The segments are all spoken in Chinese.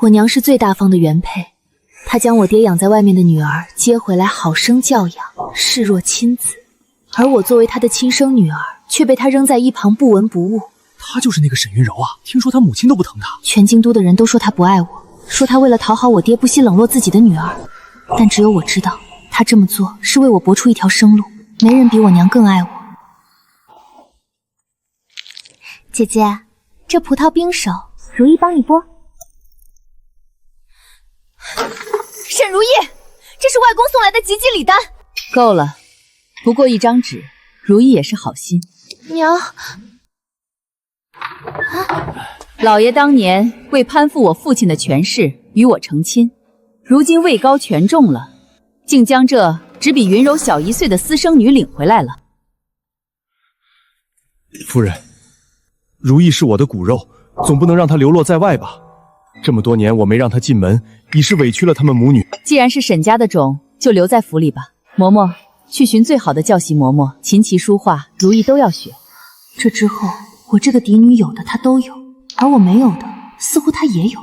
我娘是最大方的原配，她将我爹养在外面的女儿接回来，好生教养，视若亲子。而我作为她的亲生女儿，却被她扔在一旁不闻不误。她就是那个沈云柔啊！听说她母亲都不疼她。全京都的人都说她不爱我，说她为了讨好我爹，不惜冷落自己的女儿。但只有我知道，她这么做是为我搏出一条生路。没人比我娘更爱我。姐姐，这葡萄冰手，如意帮你剥。沈如意，这是外公送来的吉吉礼单。够了，不过一张纸，如意也是好心。娘，老爷当年为攀附我父亲的权势，与我成亲，如今位高权重了，竟将这只比云柔小1岁的私生女领回来了。夫人，如意是我的骨肉，总不能让她流落在外吧？这么多年我没让她进门，已是委屈了他们母女。既然是沈家的种，就留在府里吧。嬷嬷，去寻最好的教习嬷嬷，琴棋书画，如意都要学。这之后，我这个嫡女有的她都有，而我没有的，似乎她也有。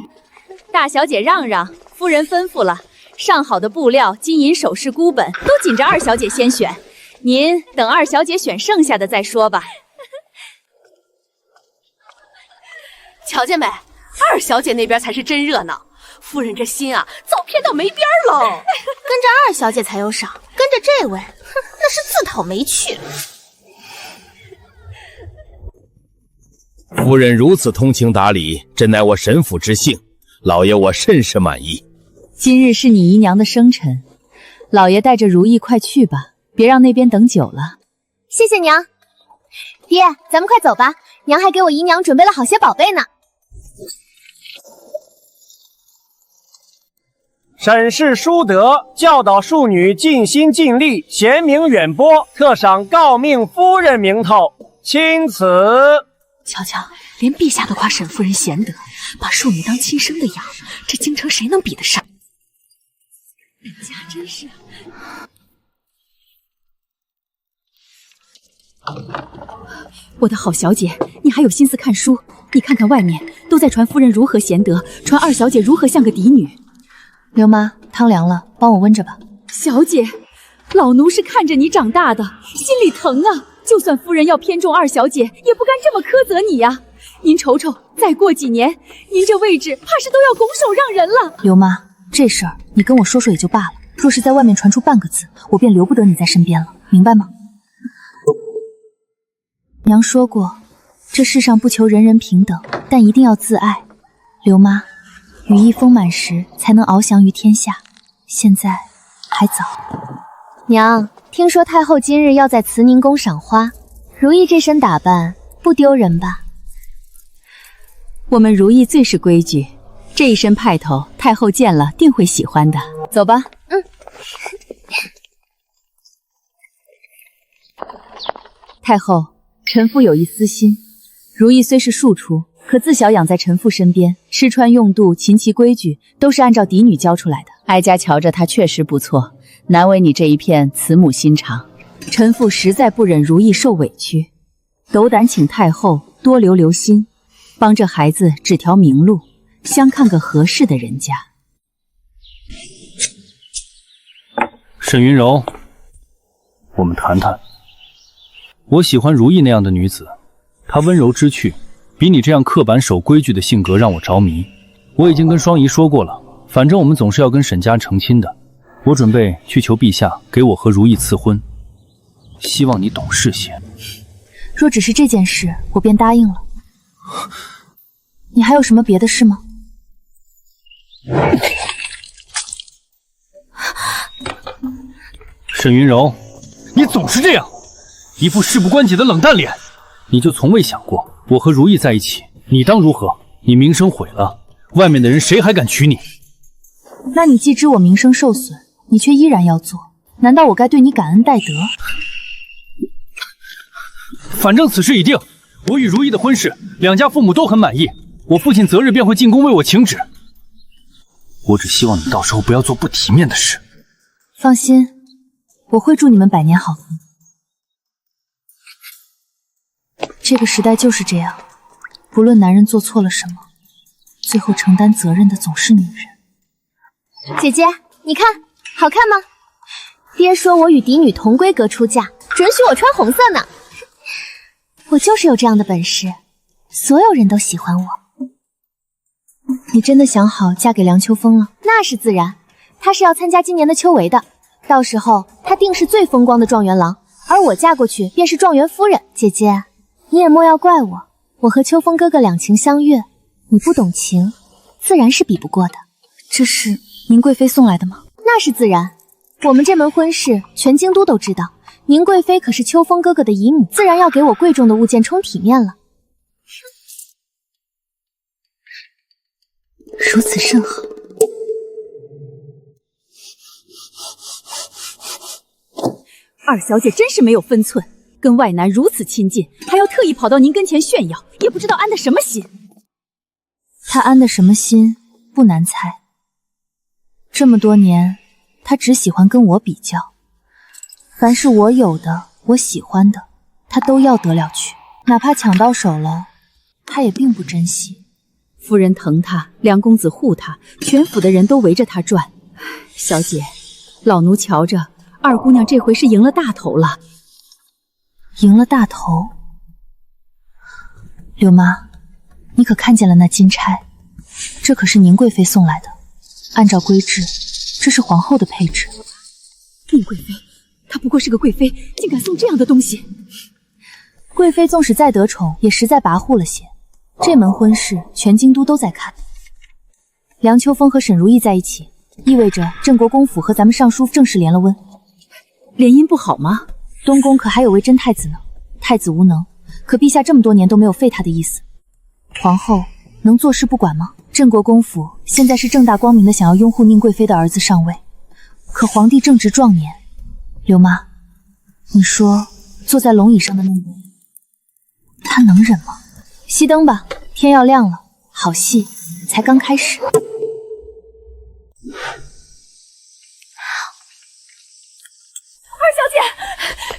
大小姐让让，夫人吩咐了，上好的布料、金银首饰、孤本都紧着二小姐先选，您等二小姐选剩下的再说吧。乔姐美，二小姐那边才是真热闹，夫人这心啊，早偏到没边喽。跟着二小姐才有赏，跟着这位，那是自讨没趣。夫人如此通情达理，真乃我沈府之幸，老爷我甚是满意。今日是你姨娘的生辰，老爷带着如意快去吧，别让那边等久了。谢谢娘。爹，咱们快走吧，娘还给我姨娘准备了好些宝贝呢。审视淑德，教导庶女尽心尽力，贤名远播，特赏诰命夫人名头，钦此。瞧瞧，连陛下都夸沈夫人贤德，把庶女当亲生的养，这京城谁能比得上？人家真是……我的好小姐，你还有心思看书？你看看外面都在传夫人如何贤德，传二小姐如何像个嫡女。刘妈，汤凉了，帮我温着吧。小姐，老奴是看着你长大的，心里疼啊！就算夫人要偏重二小姐，也不敢这么苛责你呀。您瞅瞅，再过几年，您这位置怕是都要拱手让人了。刘妈，这事儿你跟我说说也就罢了，若是在外面传出半个字，我便留不得你在身边了，明白吗？娘说过，这世上不求人人平等，但一定要自爱。刘妈，羽翼丰满时才能翱翔于天下，现在还早。娘，听说太后今日要在慈宁宫赏花，如意这身打扮不丢人吧？我们如意最是规矩，这一身派头，太后见了定会喜欢的。走吧。太后，臣妇有一私心，如意虽是庶出，可自小养在臣妇身边，吃穿用度、琴棋规矩都是按照嫡女教出来的。哀家瞧着她确实不错，难为你这一片慈母心肠。臣妇实在不忍如意受委屈，斗胆请太后多留心，帮这孩子指条明路，相看个合适的人家。沈云柔，我们谈谈。我喜欢如意那样的女子，她温柔知趣，比你这样刻板守规矩的性格让我着迷。我已经跟双姨说过了，反正我们总是要跟沈家成亲的。我准备去求陛下给我和如意赐婚，希望你懂事些。若只是这件事，我便答应了。你还有什么别的事吗？沈云柔，你总是这样，一副事不关己的冷淡脸。你就从未想过，我和如意在一起，你当如何？你名声毁了，外面的人谁还敢娶你？那你既知我名声受损，你却依然要做，难道我该对你感恩戴德？反正此事已定，我与如意的婚事，两家父母都很满意，我父亲择日便会进宫为我请旨。我只希望你到时候不要做不体面的事。放心，我会祝你们百年好合。这个时代就是这样，不论男人做错了什么，最后承担责任的总是女人。姐姐，你看好看吗？爹说我与嫡女同规格出嫁，准许我穿红色呢。我就是有这样的本事，所有人都喜欢我。你真的想好嫁给梁秋风了？那是自然，他是要参加今年的秋闱的，到时候他定是最风光的状元郎，而我嫁过去便是状元夫人。姐姐，你也莫要怪我，我和秋风哥哥两情相悦，你不懂情，自然是比不过的。这是宁贵妃送来的吗？那是自然，我们这门婚事全京都都知道，宁贵妃可是秋风哥哥的姨母，自然要给我贵重的物件充体面了。如此甚好。二小姐真是没有分寸，跟外男如此亲近，还要特意跑到您跟前炫耀，也不知道安的什么心。他安的什么心不难猜。这么多年，他只喜欢跟我比较，凡是我有的、我喜欢的，他都要得了去，哪怕抢到手了，他也并不珍惜。夫人疼他，梁公子护他，全府的人都围着他转。小姐，老奴瞧着，二姑娘这回是赢了大头了。赢了大头？柳妈，你可看见了那金钗？这可是宁贵妃送来的，按照规制，这是皇后的配置。宁贵妃，她不过是个贵妃，竟敢送这样的东西！贵妃纵使再得宠，也实在跋扈了些。这门婚事，全京都都在看。梁秋风和沈如意在一起，意味着镇国公府和咱们尚书正式连了温。联姻不好吗？东宫可还有位真太子呢，太子无能，可陛下这么多年都没有废他的意思。皇后能坐视不管吗？镇国公府现在是正大光明的想要拥护宁贵妃的儿子上位，可皇帝正值壮年，刘妈，你说坐在龙椅上的那位，他能忍吗？熄灯吧，天要亮了，好戏才刚开始。二小姐，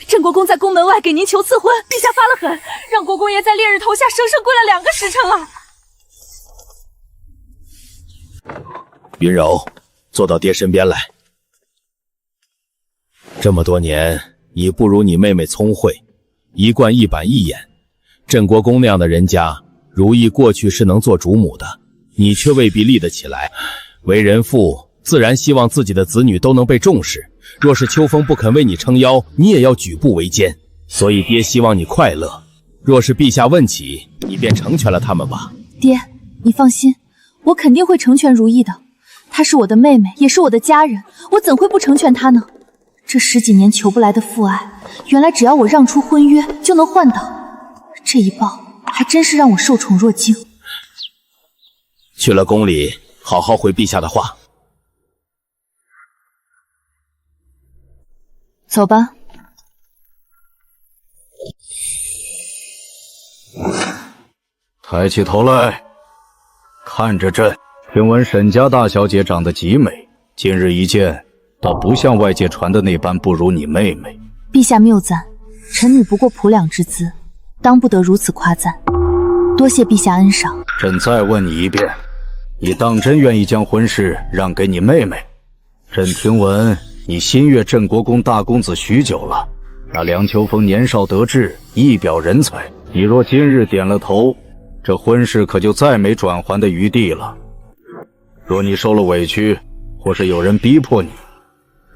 镇国公在宫门外给您求赐婚，陛下发了狠，让国公爷在烈日头下生生跪了2个时辰了。云柔，坐到爹身边来。这么多年，你不如你妹妹聪慧，一贯一板一眼。镇国公那样的人家，如意过去是能做主母的，你却未必立得起来。为人父，自然希望自己的子女都能被重视。若是秋风不肯为你撑腰，你也要举步维艰。所以爹希望你快乐。若是陛下问起，你便成全了他们吧。爹，你放心，我肯定会成全如意的。她是我的妹妹，也是我的家人，我怎会不成全她呢？这10几年求不来的父爱，原来只要我让出婚约就能换到。这一报还真是让我受宠若惊。去了宫里，好好回陛下的话。走吧。抬起头来，看着朕。听闻沈家大小姐长得极美，今日一见，倒不像外界传的那般不如你妹妹。陛下谬赞，臣女不过仆两之资，当不得如此夸赞。多谢陛下恩赏。朕再问你一遍，你当真愿意将婚事让给你妹妹？朕听闻你心悦镇国公大公子许久了，那梁秋风年少得志，一表人才。你若今日点了头，这婚事可就再没转圜的余地了。若你受了委屈，或是有人逼迫你，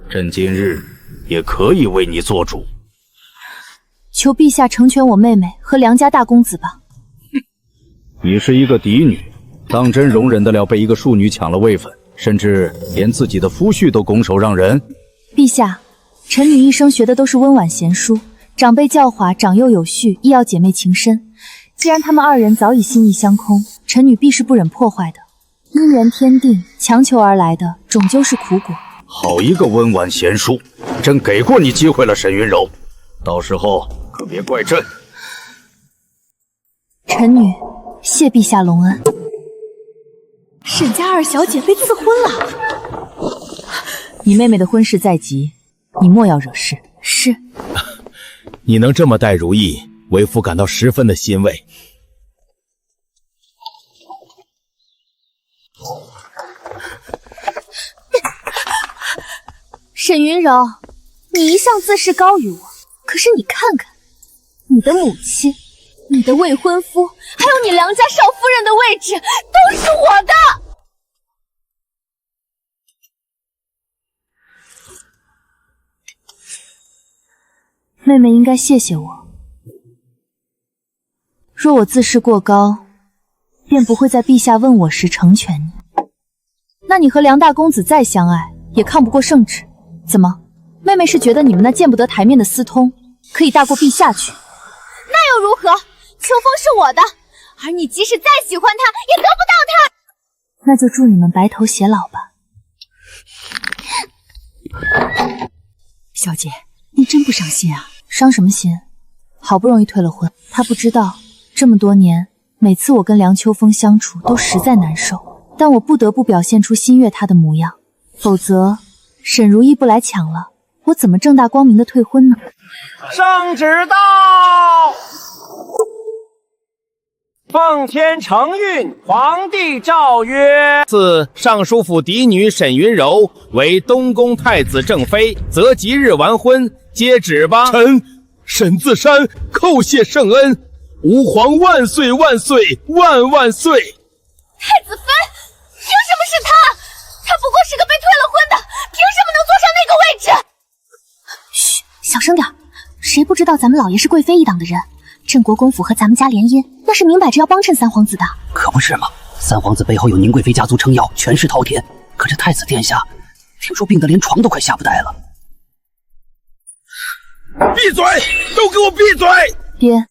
朕今日也可以为你做主。求陛下成全我妹妹和梁家大公子吧。你是一个嫡女，当真容忍得了被一个庶女抢了位分，甚至连自己的夫婿都拱手让人？陛下，臣女一生学的都是温婉贤淑，长辈教化，长幼有序，亦要姐妹情深。既然他们2人早已心意相通，臣女必是不忍破坏的。姻缘天定，强求而来的终究是苦果。好一个温婉贤淑，朕给过你机会了，沈云柔，到时候可别怪朕。臣女谢陛下隆恩。沈家2小姐被赐婚了。你妹妹的婚事在即，你莫要惹事。是。你能这么待如意，为父感到十分的欣慰。沈云柔，你一向自视高于我，可是你看看，你的母亲、你的未婚夫，还有你梁家少夫人的位置，都是我的。妹妹应该谢谢我。若我自视过高，便不会在陛下问我时成全你。那你和梁大公子再相爱，也抗不过圣旨。怎么，妹妹是觉得你们那见不得台面的私通，可以大过陛下去？那又如何？秋风是我的，而你即使再喜欢他，也得不到他。那就祝你们白头偕老吧。小姐，你真不伤心啊？伤什么心？好不容易退了婚，他不知道，这么多年，每次我跟梁秋风相处都实在难受，但我不得不表现出心悦他的模样，否则沈如意不来抢了，我怎么正大光明的退婚呢？圣旨到！奉天承运，皇帝诏曰：赐尚书府嫡女沈云柔为东宫太子正妃，择吉日完婚，接旨吧。臣沈自山叩谢圣恩，吾皇万岁万岁万万岁！太子妃，凭什么是他？他不过是个被退了婚的，凭什么能坐上那个位置？嘘，小声点，谁不知道咱们老爷是贵妃一党的人？镇国公府和咱们家联姻，那是明摆着要帮衬三皇子的。可不是嘛，三皇子背后有宁贵妃家族撑腰，权势滔天。可这太子殿下，听说病得连床都快下不来了。闭嘴！都给我闭嘴！爹，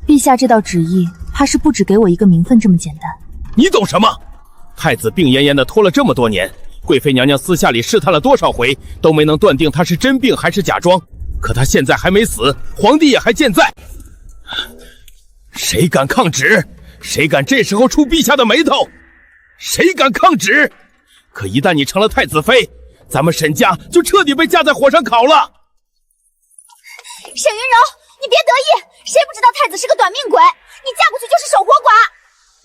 陛下这道旨意，怕是不只给我一个名分这么简单。你懂什么？太子病恹恹的拖了这么多年，贵妃娘娘私下里试探了多少回，都没能断定他是真病还是假装。可他现在还没死，皇帝也还健在。谁敢抗旨？谁敢这时候触陛下的眉头？谁敢抗旨？可一旦你成了太子妃，咱们沈家就彻底被架在火上烤了。沈云柔，你别得意，谁不知道太子是个短命鬼？你嫁过去就是守活寡。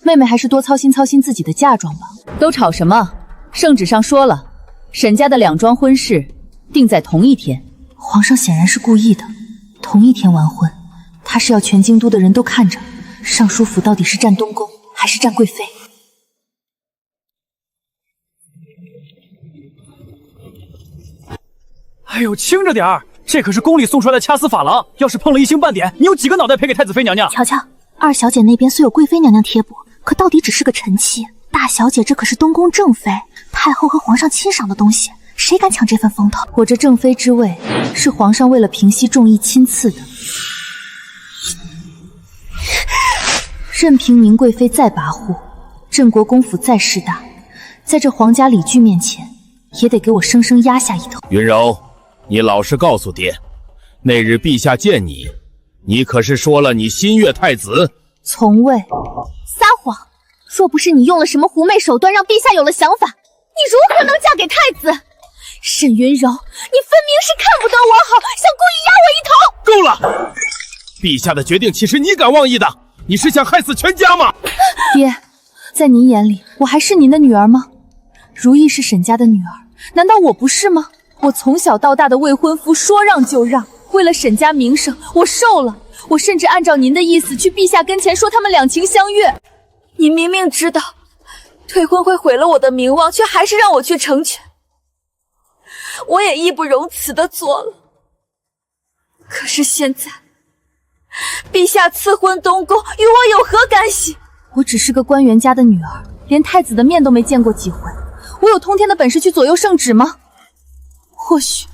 妹妹还是多操心操心自己的嫁妆吧。都吵什么？圣旨上说了，沈家的两桩婚事定在同一天。皇上显然是故意的，同一天完婚，他是要全京都的人都看着尚书府到底是占东宫还是占贵妃。哎呦，轻着点儿，这可是宫里送出来的掐丝珐琅，要是碰了一星半点，你有几个脑袋赔给太子妃娘娘？瞧瞧，二小姐那边虽有贵妃娘娘贴补，可到底只是个臣妻。大小姐这可是东宫正妃，太后和皇上亲赏的东西，谁敢抢这份风头？我这正妃之位是皇上为了平息众议亲赐的，任凭宁贵妃再跋扈，镇国公府再势大，在这皇家礼具面前，也得给我生生压下一头。云柔，你老实告诉爹，那日陛下见你，你可是说了你心悦太子？从未。撒谎！若不是你用了什么狐媚手段让陛下有了想法，你如何能嫁给太子？沈云柔，你分明是看不得我好，想故意压我一头！够了！陛下的决定岂是你敢妄议的？你是想害死全家吗？爹，在您眼里，我还是您的女儿吗？如意是沈家的女儿，难道我不是吗？我从小到大的未婚夫说让就让，为了沈家名声，我受了。我甚至按照您的意思去陛下跟前说他们两情相悦。您明明知道退婚会毁了我的名望，却还是让我去成全。我也义不容辞的做了。可是现在，陛下赐婚东宫，与我有何干系？我只是个官员家的女儿，连太子的面都没见过几回。我有通天的本事去左右圣旨吗？或许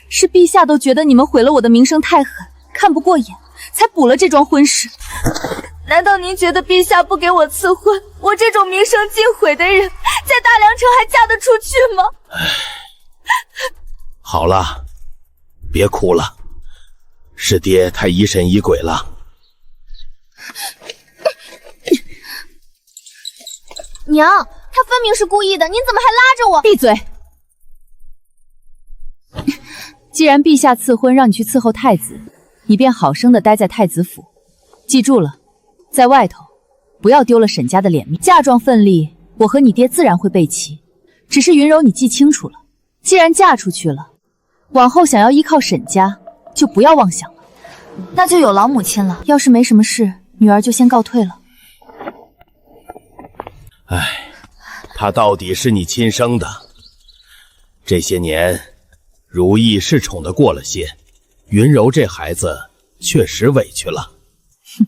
是陛下都觉得你们毁了我的名声太狠，看不过眼，才补了这桩婚事。难道您觉得陛下不给我赐婚，我这种名声尽毁的人，在大梁城还嫁得出去吗？好了，别哭了，是爹太疑神疑鬼了。娘，他分明是故意的，您怎么还拉着我？闭嘴！既然陛下赐婚让你去伺候太子，你便好生的待在太子府。记住了，在外头不要丢了沈家的脸面。嫁妆份例，我和你爹自然会备齐。只是云柔，你记清楚了，既然嫁出去了，往后想要依靠沈家，就不要妄想了。那就有劳母亲了。要是没什么事，女儿就先告退了。唉，他到底是你亲生的。这些年，如意是宠得过了些，云柔这孩子确实委屈了。哼，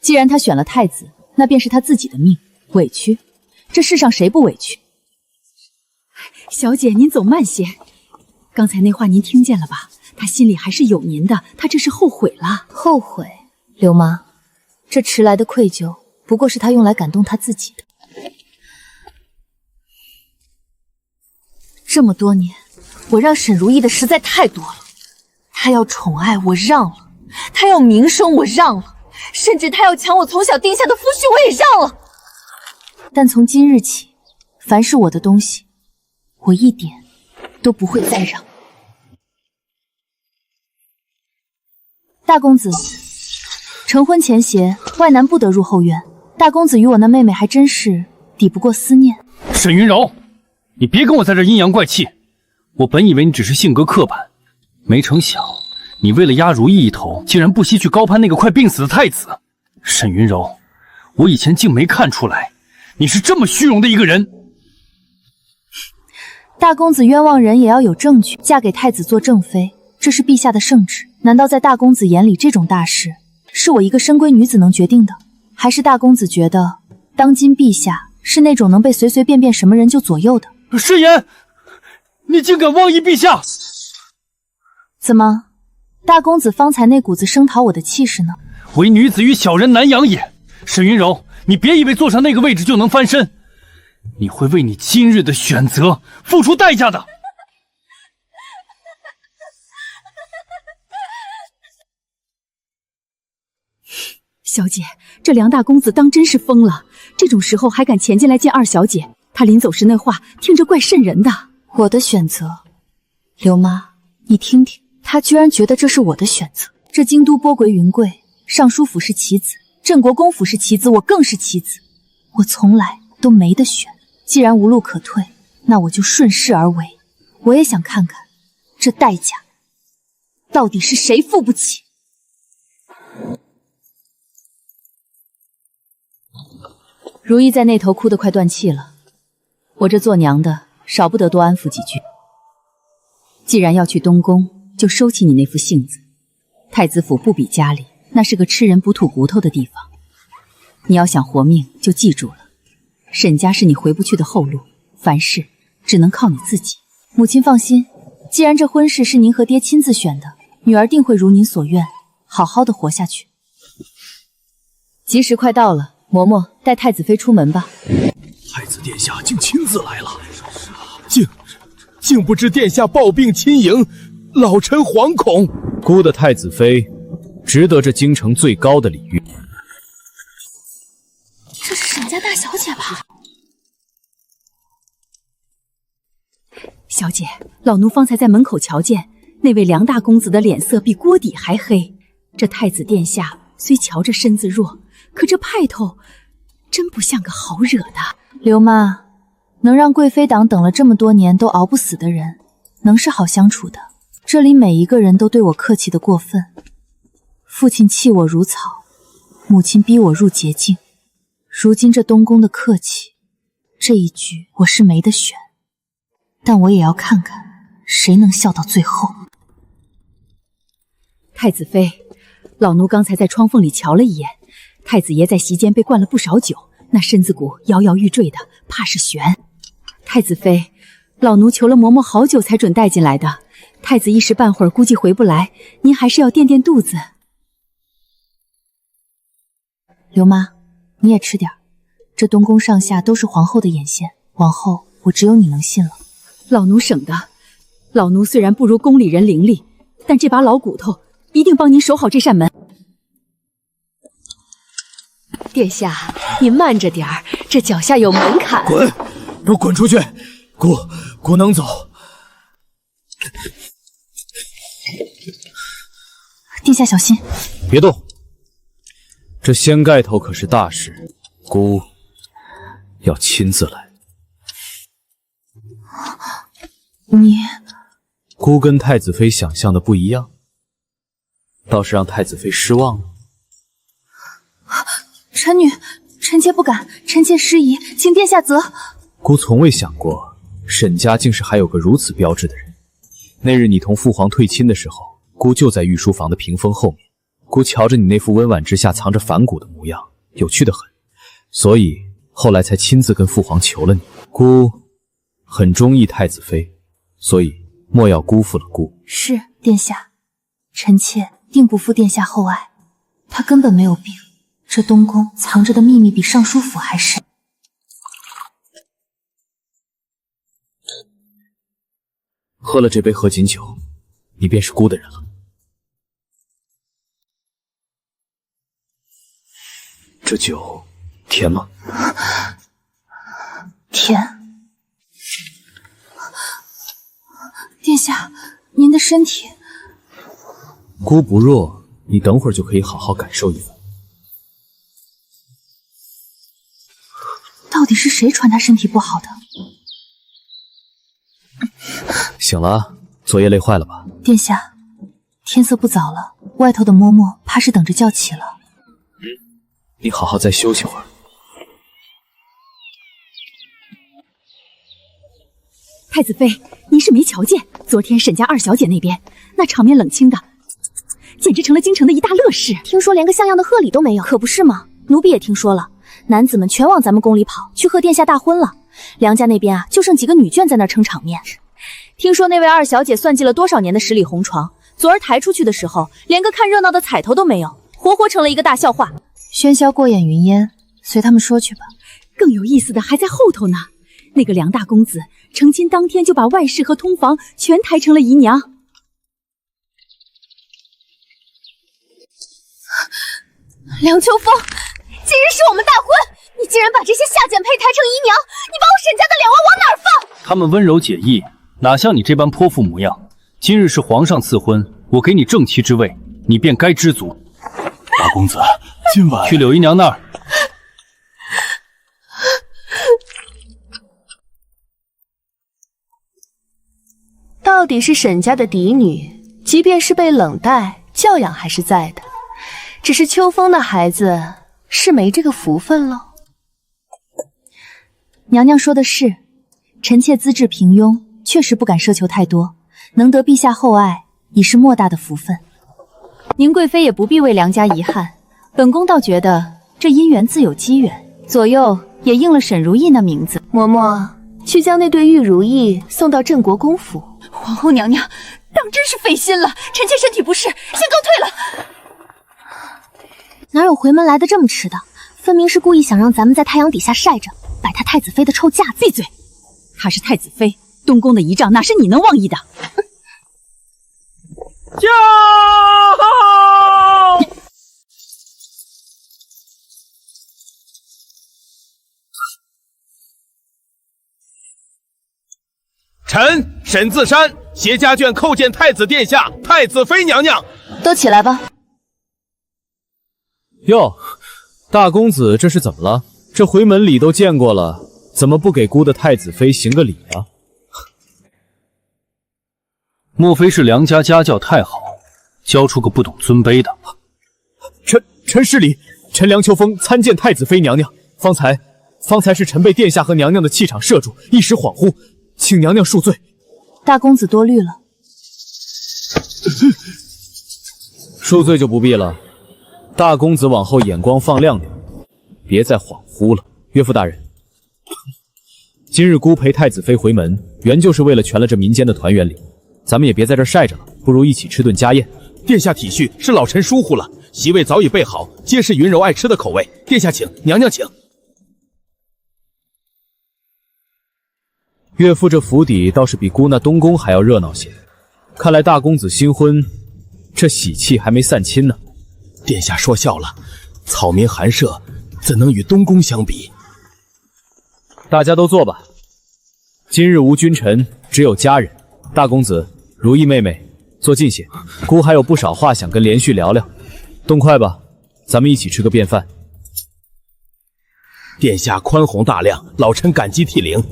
既然他选了太子，那便是他自己的命。委屈，这世上谁不委屈？小姐，您走慢些。刚才那话您听见了吧？他心里还是有您的，他这是后悔了。后悔？刘妈，这迟来的愧疚，不过是他用来感动他自己的。这么多年，我让沈如意的实在太多了。她要宠爱我让了，她要名声我让了，甚至她要抢我从小定下的夫婿我也让了。但从今日起，凡是我的东西，我一点都不会再让。大公子，成婚前嫌，外男不得入后院。大公子与我那妹妹还真是抵不过思念。沈云柔，你别跟我在这阴阳怪气。我本以为你只是性格刻板，没成想你为了压如意一头，竟然不惜去高攀那个快病死的太子。沈云柔，我以前竟没看出来你是这么虚荣的一个人。大公子冤枉人也要有证据，嫁给太子做正妃，这是陛下的圣旨。难道在大公子眼里，这种大事是我一个深闺女子能决定的？还是大公子觉得当今陛下是那种能被随随便便什么人就左右的？誓言，你竟敢妄议陛下！怎么，大公子方才那股子声讨我的气势呢？唯女子与小人难养也。沈云柔，你别以为坐上那个位置就能翻身，你会为你今日的选择付出代价的。小姐，这梁大公子当真是疯了，这种时候还敢前进来见二小姐，他临走时那话听着怪瘆人的。我的选择，刘妈，你听听，他居然觉得这是我的选择。这京都波诡云贵，尚书府是棋子，镇国公府是棋子，我更是棋子，我从来都没得选。既然无路可退，那我就顺势而为。我也想看看，这代价到底是谁付不起。如意在那头哭得快断气了，我这做娘的少不得多安抚几句。既然要去东宫，就收起你那副性子。太子府不比家里，那是个吃人不吐骨头的地方。你要想活命，就记住了，沈家是你回不去的后路，凡事只能靠你自己。母亲放心，既然这婚事是您和爹亲自选的，女儿定会如您所愿，好好的活下去。吉时快到了，嬷嬷带太子妃出门吧。太子殿下竟亲自来了，竟不知殿下抱病亲迎，老臣惶恐。孤的太子妃值得这京城最高的礼遇。这是沈家大小姐吧？小姐，老奴方才在门口瞧见那位梁大公子的脸色比锅底还黑。这太子殿下虽瞧着身子弱，可这派头真不像个好惹的。刘妈，能让贵妃党等了这么多年都熬不死的人，能是好相处的？这里每一个人都对我客气的过分，父亲弃我如草，母亲逼我入洁净。如今这东宫的客气，这一局我是没得选，但我也要看看谁能笑到最后。太子妃，老奴刚才在窗缝里瞧了一眼，太子爷在席间被灌了不少酒，那身子骨摇摇欲坠的，怕是悬。太子妃，老奴求了嬷嬷好久才准带进来的，太子一时半会儿估计回不来，您还是要垫垫肚子。刘妈，你也吃点，这东宫上下都是皇后的眼线，往后我只有你能信了。老奴省的，老奴虽然不如宫里人伶俐，但这把老骨头一定帮您守好这扇门。殿下，你慢着点儿，这脚下有门槛。滚！给我滚出去！姑能走。殿下小心，别动。这掀盖头可是大事，姑要亲自来。你……姑跟太子妃想象的不一样，倒是让太子妃失望了。臣女，臣妾不敢，臣妾失仪，请殿下责。姑从未想过，沈家竟是还有个如此标致的人。那日你同父皇退亲的时候，姑就在御书房的屏风后面。姑瞧着你那副温婉之下藏着反骨的模样，有趣的很，所以后来才亲自跟父皇求了你。姑很中意太子妃，所以莫要辜负了姑。是，殿下，臣妾定不负殿下厚爱。他根本没有病，这东宫藏着的秘密比尚书府还深。喝了这杯合卺酒，你便是姑的人了。这酒甜吗？甜。殿下，您的身体……姑不弱，你等会儿就可以好好感受一番。到底是谁传他身体不好的？醒了，昨夜累坏了吧？殿下，天色不早了，外头的嬷嬷怕是等着叫起了。你好好再休息会儿。太子妃，您是没瞧见昨天沈家二小姐那边那场面冷清的，简直成了京城的一大乐事。听说连个像样的贺礼都没有，可不是吗？奴婢也听说了，男子们全往咱们宫里跑，去贺殿下大婚了。梁家那边啊，就剩几个女眷在那儿撑场面。听说那位二小姐算计了多少年的十里红床，昨儿抬出去的时候，连个看热闹的彩头都没有，活活成了一个大笑话。喧嚣过眼云烟，随他们说去吧。更有意思的还在后头呢。那个梁大公子成亲当天就把外室和通房全抬成了姨娘。梁秋风，今日是我们大婚，你竟然把这些下贱胚抬成姨娘，你把我沈家的脸往哪儿放？他们温柔解意，哪像你这般泼妇模样。今日是皇上赐婚，我给你正妻之位，你便该知足。大公子，今晚去柳姨娘那儿。到底是沈家的嫡女，即便是被冷待，教养还是在的。只是秋风的孩子是没这个福分喽。娘娘说的是，臣妾资质平庸，确实不敢奢求太多，能得陛下厚爱，已是莫大的福分。宁贵妃也不必为梁家遗憾，本宫倒觉得这姻缘自有机缘，左右也应了沈如意那名字。嬷嬷，去将那对玉如意送到镇国公府。皇后娘娘，当真是费心了，臣妾身体不适，先告退了。哪有回门来的这么迟的？分明是故意想让咱们在太阳底下晒着，摆他太子妃的臭架子。闭嘴！她是太子妃，东宫的仪仗哪是你能妄议的？驾！臣沈自山携家眷叩见太子殿下、太子妃娘娘。都起来吧。哟，大公子这是怎么了？这回门礼都见过了，怎么不给姑的太子妃行个礼啊？莫非是梁家家教太好，教出个不懂尊卑的？臣失礼，臣梁秋风参见太子妃娘娘。方才是臣被殿下和娘娘的气场摄住，一时恍惚，请娘娘恕罪。大公子多虑了。恕罪就不必了。大公子往后眼光放亮点，别再恍惚了。岳父大人，今日姑陪太子妃回门，原就是为了全了这民间的团圆礼。咱们也别在这晒着了，不如一起吃顿家宴。殿下体恤，是老臣疏忽了。席位早已备好，皆是云柔爱吃的口味。殿下请，娘娘请。岳父这府邸倒是比姑那东宫还要热闹些，看来大公子新婚，这喜气还没散亲呢。殿下说笑了，草民寒舍怎能与东宫相比？大家都坐吧。今日无君臣，只有家人。大公子、如意妹妹，坐近些。姑还有不少话想跟连续聊聊。动筷吧，咱们一起吃个便饭。殿下宽宏大量，老臣感激涕零。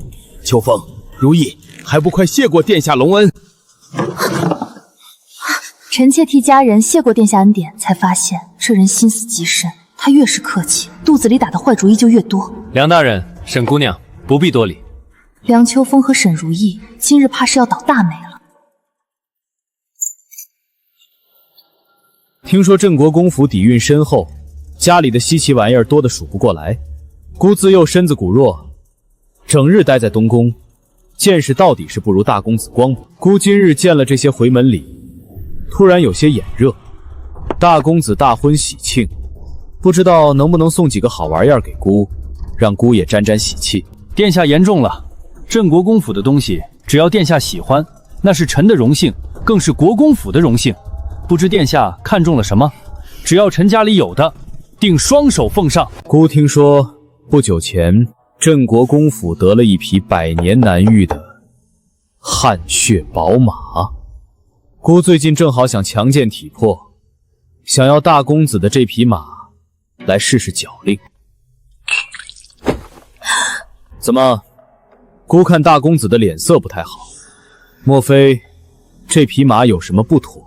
秋风、如意，还还不快谢过殿下隆恩？臣妾替家人谢过殿下恩典，才发现这人心思极深。他越是客气，肚子里打的坏主意就越多。梁大人、沈姑娘不必多礼。梁秋风和沈如意今日怕是要倒大霉了。听说镇国公府底蕴深厚，家里的稀奇玩意儿多得数不过来。姑自幼身子骨弱，整日待在东宫，见识到底是不如大公子光谱。姑今日见了这些回门礼，突然有些眼热。大公子大婚喜庆，不知道能不能送几个好玩意儿给姑，让姑也沾沾喜气。殿下言重了，镇国公府的东西，只要殿下喜欢，那是臣的荣幸，更是国公府的荣幸。不知殿下看中了什么？只要臣家里有的，定双手奉上。姑听说不久前镇国公府得了一匹100年难遇的汗血宝马，姑最近正好想强健体魄，想要大公子的这匹马来试试脚力。怎么，姑看大公子的脸色不太好，莫非这匹马有什么不妥，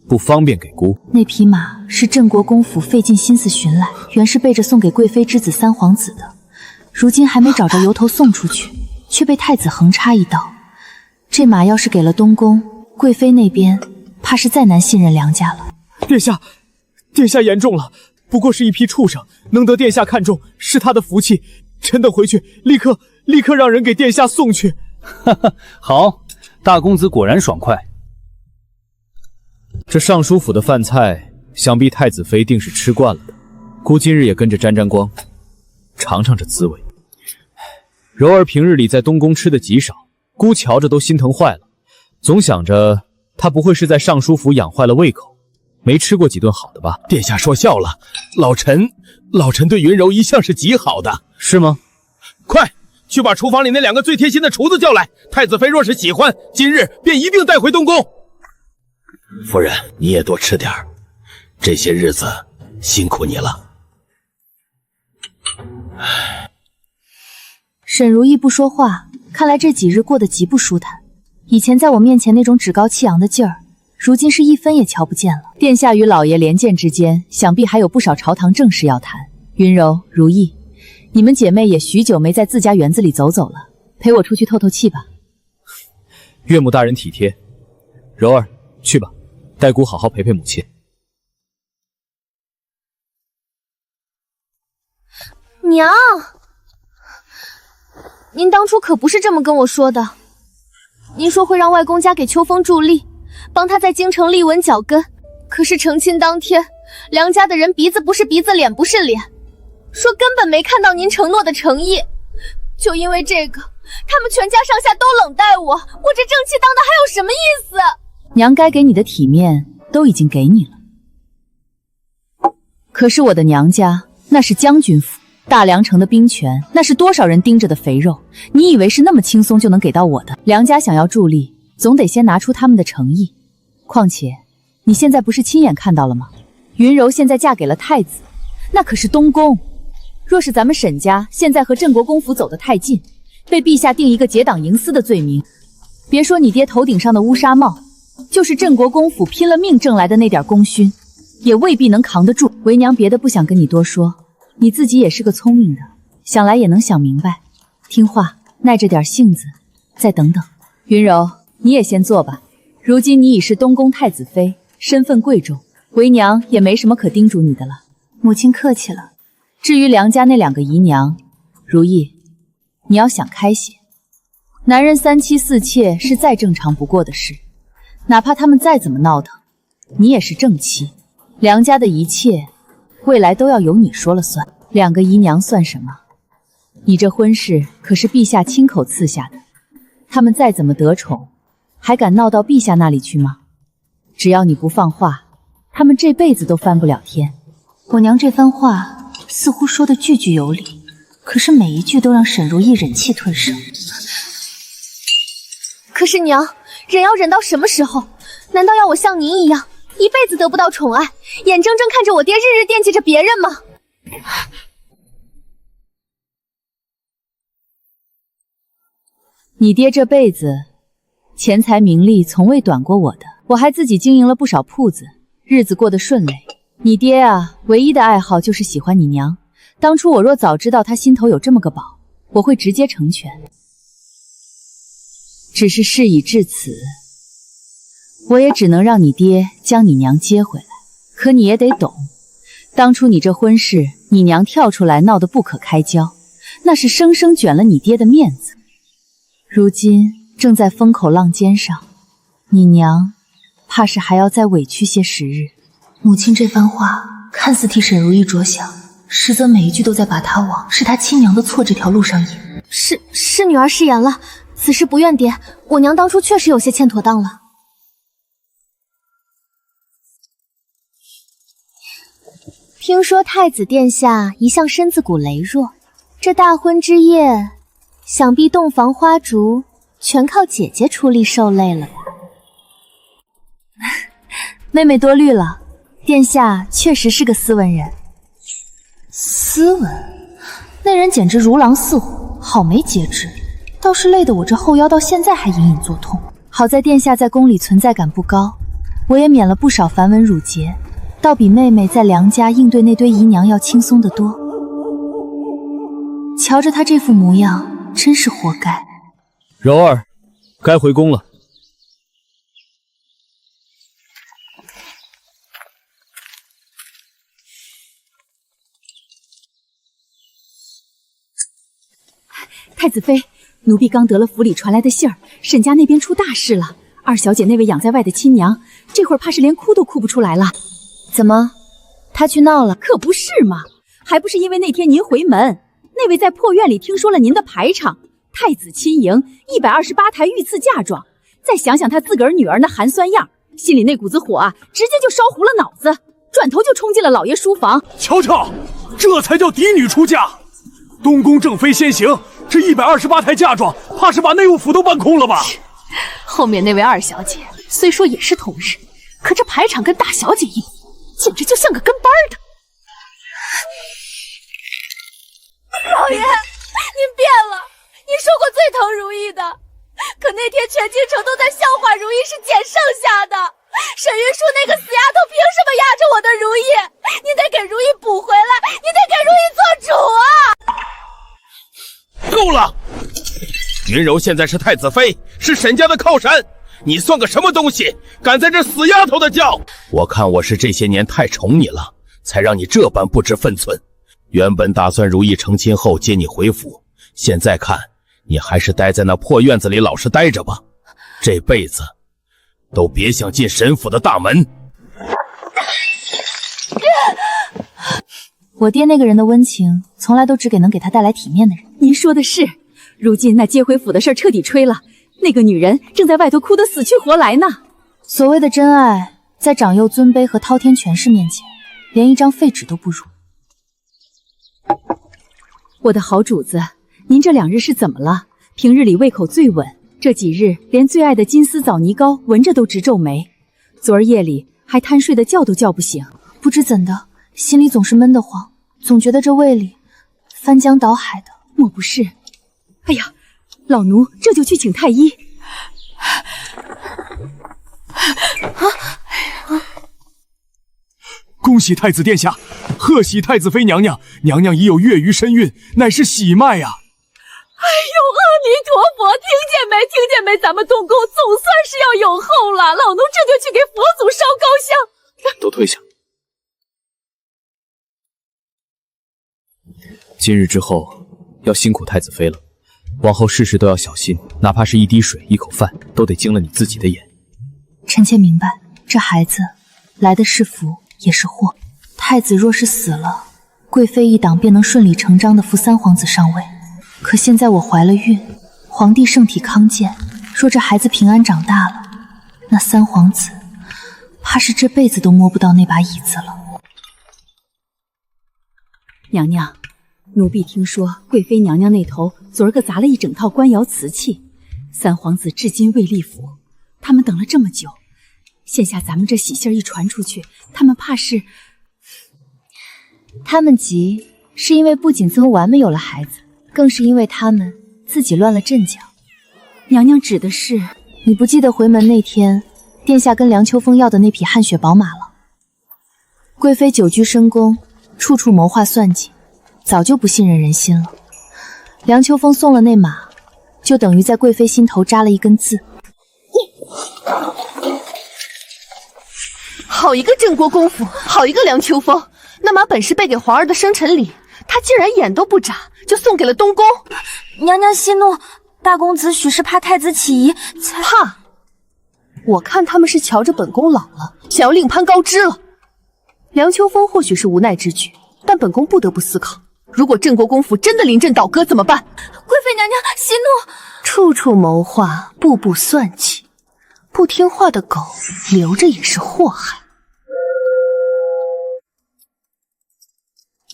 不方便给姑？那匹马是镇国公府费尽心思寻来，原是备着送给贵妃之子三皇子的，如今还没找着由头送出去，却被太子横插一刀。这马要是给了东宫，贵妃那边怕是再难信任梁家了。殿下，殿下言重了，不过是一匹畜生，能得殿下看中，是他的福气。臣等回去立刻让人给殿下送去。哈哈，好，大公子果然爽快。这尚书府的饭菜，想必太子妃定是吃惯了的。姑今日也跟着沾沾光，尝尝这滋味。柔儿平日里在东宫吃的极少，姑瞧着都心疼坏了，总想着她不会是在尚书府养坏了胃口，没吃过几顿好的吧？殿下说笑了，老臣对云柔一向是极好的。是吗？快去把厨房里那2个最贴心的厨子叫来，太子妃若是喜欢，今日便一并带回东宫。夫人，你也多吃点儿，这些日子辛苦你了。沈如意不说话，看来这几日过得极不舒坦。以前在我面前那种趾高气扬的劲儿，如今是一分也瞧不见了。殿下与老爷连见之间，想必还有不少朝堂政事要谈。云柔、如意，你们姐妹也许久没在自家园子里走走了，陪我出去透透气吧。岳母大人体贴，柔儿去吧，带姑好好陪陪母亲。娘，您当初可不是这么跟我说的。您说会让外公家给秋风助力，帮他在京城立稳脚跟。可是成亲当天，梁家的人鼻子不是鼻子，脸不是脸，说根本没看到您承诺的诚意。就因为这个，他们全家上下都冷待我，我这正妻当的还有什么意思？娘该给你的体面都已经给你了，可是我的娘家那是将军府，大梁城的兵权那是多少人盯着的肥肉，你以为是那么轻松就能给到我的？梁家想要助力，总得先拿出他们的诚意。况且你现在不是亲眼看到了吗？云柔现在嫁给了太子，那可是东宫。若是咱们沈家现在和镇国公府走得太近，被陛下定一个结党营私的罪名，别说你爹头顶上的乌纱帽，就是镇国公府拼了命挣来的那点功勋，也未必能扛得住。为娘别的不想跟你多说，你自己也是个聪明的，想来也能想明白。听话，耐着点性子，再等等。云柔，你也先坐吧。如今你已是东宫太子妃，身份贵重，为娘也没什么可叮嘱你的了。母亲客气了。至于梁家那2个姨娘，如意，你要想开些。男人3妻4妾是再正常不过的事，哪怕他们再怎么闹腾，你也是正妻。梁家的一切，未来都要由你说了算。2个姨娘算什么？你这婚事可是陛下亲口赐下的，他们再怎么得宠，还敢闹到陛下那里去吗？只要你不放话，他们这辈子都翻不了天。我娘这番话似乎说的句句有理，可是每一句都让沈如意忍气吞声。可是娘，忍要忍到什么时候？难道要我像您一样，一辈子得不到宠爱，眼睁睁看着我爹日日惦记着别人吗？你爹这辈子钱财名利从未短过我的，我还自己经营了不少铺子，日子过得顺遂。你爹啊，唯一的爱好就是喜欢你娘。当初我若早知道他心头有这么个宝，我会直接成全。只是事已至此，我也只能让你爹将你娘接回来。可你也得懂，当初你这婚事，你娘跳出来闹得不可开交，那是生生卷了你爹的面子。如今正在风口浪尖上，你娘怕是还要再委屈些时日。母亲这番话看似替沈如意着想，实则每一句都在把她往是她亲娘的错这条路上引。是女儿失言了，此事不怨爹，我娘当初确实有些欠妥当了。听说太子殿下一向身子骨羸弱，这大婚之夜，想必洞房花烛全靠姐姐出力受累了吧？妹妹多虑了，殿下确实是个斯文人。斯文？那人简直如狼似虎，好没节制，倒是累得我这后腰到现在还隐隐作痛。好在殿下在宫里存在感不高，我也免了不少繁文缛节，倒比妹妹在梁家应对那堆姨娘要轻松得多。瞧着她这副模样，真是活该。柔儿，该回宫了。太子妃，奴婢刚得了府里传来的信儿，沈家那边出大事了。二小姐那位养在外的亲娘，这会儿怕是连哭都哭不出来了。怎么，她去闹了？可不是嘛，还不是因为那天您回门，那位在破院里听说了您的排场，太子亲迎128台御赐嫁妆，再想想他自个儿女儿那寒酸样，心里那股子火啊，直接就烧糊了脑子，转头就冲进了老爷书房。瞧瞧，这才叫嫡女出嫁！东宫正妃先行，这128台嫁妆，怕是把内务府都搬空了吧？后面那位二小姐虽说也是同日，可这排场跟大小姐一比，简直就像个跟班的。老爷，您变了，您说过最疼如意的，可那天全京城都在笑话如意是捡剩下的。沈云舒那个死丫头凭什么压着我的如意？您得给如意补回来，您得给如意做主啊！够了！云柔现在是太子妃，是沈家的靠山，你算个什么东西，敢在这死丫头的叫？我看我是这些年太宠你了，才让你这般不知分寸。原本打算如意成亲后接你回府，现在看你还是待在那破院子里老实待着吧，这辈子都别想进沈府的大门。我爹那个人的温情，从来都只给能给他带来体面的人。您说的是，如今那接回府的事彻底吹了，那个女人正在外头哭得死去活来呢。所谓的真爱，在长幼尊卑和滔天权势面前，连一张废纸都不如。我的好主子，您这2日是怎么了？平日里胃口最稳，这几日连最爱的金丝枣泥糕闻着都直皱眉，昨儿夜里还贪睡的觉都叫不醒。不知怎的，心里总是闷得慌，总觉得这胃里翻江倒海的。莫不是？哎呀，老奴这就去请太医。恭喜太子殿下，贺喜太子妃娘娘，娘娘已有月余身孕，乃是喜脉呀！哎呦，阿弥陀佛，听见没？听见没？咱们东宫总算是要有后了，老奴这就去给佛祖烧高香。都退下。今日之后要辛苦太子妃了，往后事事都要小心，哪怕是一滴水、一口饭，都得经了你自己的眼。臣妾明白，这孩子来的是福也是祸。太子若是死了，贵妃一党便能顺理成章地扶三皇子上位。可现在我怀了孕，皇帝圣体康健，若这孩子平安长大了，那三皇子怕是这辈子都摸不到那把椅子了。娘娘，奴婢听说贵妃娘娘那头昨儿个砸了一整套官窑瓷器，三皇子至今未立府，他们等了这么久，现下咱们这喜信一传出去，他们怕是……他们急是因为不仅曾完美有了孩子，更是因为他们自己乱了阵脚。娘娘指的是你不记得回门那天，殿下跟梁秋风要的那匹汗血宝马了？贵妃久居深宫，处处谋划算计，早就不信任人心了。梁秋风送了那马，就等于在贵妃心头扎了一根刺。好一个镇国公府，好一个梁秋风！那马本是备给皇儿的生辰礼，他竟然眼都不眨就送给了东宫。娘娘息怒，大公子许是怕太子起疑才怕。我看他们是瞧着本宫老了，想要另攀高枝了。梁秋风或许是无奈之举，但本宫不得不思考，如果镇国公府真的临阵倒戈怎么办？贵妃娘娘息怒，处处谋划，步步算计，不听话的狗留着也是祸害。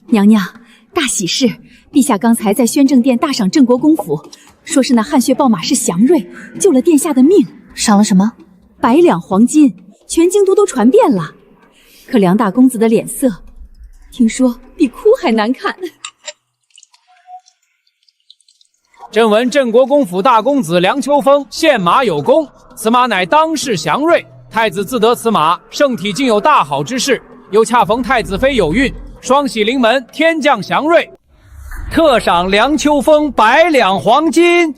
娘娘，大喜事！陛下刚才在宣政殿大赏镇国公府，说是那汗血宝马是祥瑞，救了殿下的命。赏了什么？100两黄金，全京都都传遍了。可梁大公子的脸色，听说比哭还难看。朕闻镇国公府大公子梁秋风献马有功，此马乃当世祥瑞。太子自得此马，圣体竟有大好之事，又恰逢太子妃有孕，双喜临门，天降祥瑞，特赏梁秋风100两黄金，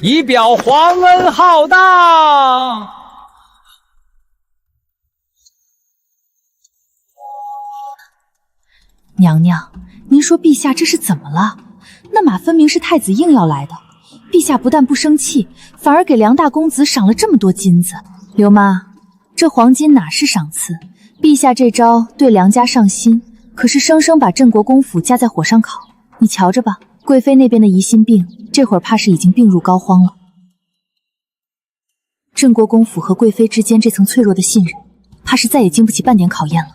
以表皇恩浩荡。娘娘，您说陛下这是怎么了？那马分明是太子硬要来的，陛下不但不生气，反而给梁大公子赏了这么多金子。刘妈，这黄金哪是赏赐？陛下这招对梁家上心，可是生生把镇国公府架在火上烤。你瞧着吧，贵妃那边的疑心病，这会儿怕是已经病入膏肓了。镇国公府和贵妃之间这层脆弱的信任，怕是再也经不起半点考验了。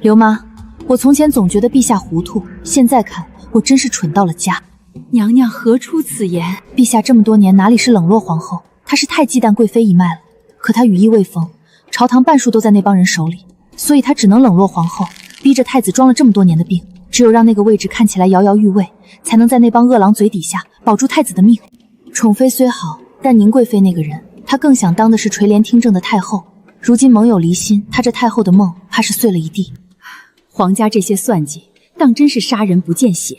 刘妈，我从前总觉得陛下糊涂，现在看我真是蠢到了家。娘娘何出此言？陛下这么多年哪里是冷落皇后，他是太忌惮贵妃一脉了。可他羽翼未丰，朝堂半数都在那帮人手里，所以他只能冷落皇后，逼着太子装了这么多年的病。只有让那个位置看起来摇摇欲坠，才能在那帮恶狼嘴底下保住太子的命。宠妃虽好，但宁贵妃那个人，她更想当的是垂帘听政的太后。如今盟友离心，她这太后的梦怕是碎了一地。皇家这些算计，当真是杀人不见血。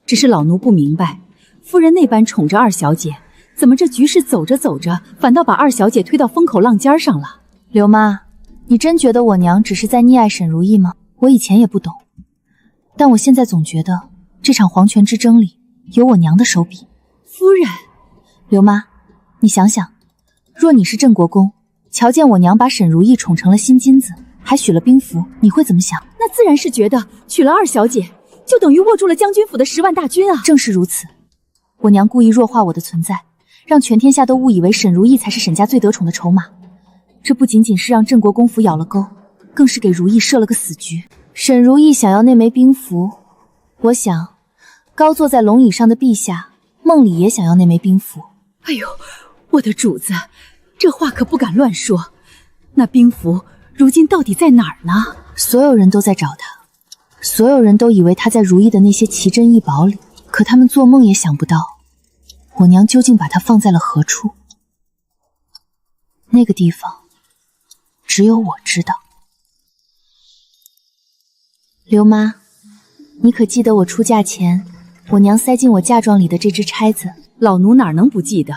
只是老奴不明白，夫人那般宠着二小姐，怎么这局势走着走着，反倒把二小姐推到风口浪尖上了？刘妈，你真觉得我娘只是在溺爱沈如意吗？我以前也不懂，但我现在总觉得这场皇权之争里有我娘的手笔。夫人，刘妈，你想想，若你是镇国公，瞧见我娘把沈如意宠成了新金子，还许了兵符，你会怎么想？那自然是觉得娶了二小姐，就等于握住了将军府的10万大军啊！正是如此，我娘故意弱化我的存在，让全天下都误以为沈如意才是沈家最得宠的筹码。这不仅仅是让镇国公府咬了钩，更是给如意设了个死局。沈如意想要那枚兵符，我想高坐在龙椅上的陛下梦里也想要那枚兵符。哎呦，我的主子，这话可不敢乱说。那兵符如今到底在哪儿呢？所有人都在找他，所有人都以为他在如意的那些奇珍异宝里，可他们做梦也想不到，我娘究竟把它放在了何处。那个地方只有我知道。刘妈，你可记得我出嫁前，我娘塞进我嫁妆里的这只钗子？老奴哪能不记得？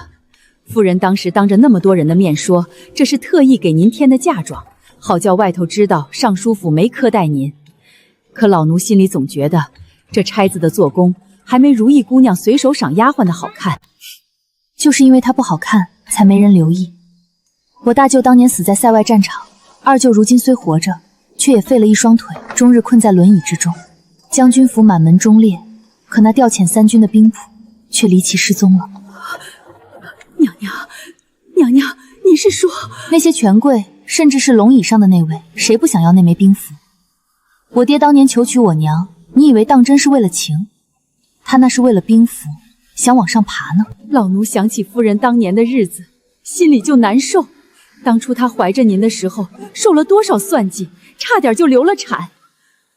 夫人当时当着那么多人的面说，这是特意给您添的嫁妆，好叫外头知道尚书府没苛待您。可老奴心里总觉得，这钗子的做工还没如意姑娘随手赏丫鬟的好看。就是因为它不好看，才没人留意。我大舅当年死在塞外战场，二舅如今虽活着，却也废了一双腿，终日困在轮椅之中。将军府满门忠烈，可那调遣3军的兵符却离奇失踪了。娘娘，你是说那些权贵，甚至是龙椅上的那位，谁不想要那枚兵符？我爹当年求娶我娘，你以为当真是为了情？他那是为了兵符，想往上爬呢。老奴想起夫人当年的日子，心里就难受。当初她怀着您的时候，受了多少算计，差点就流了产。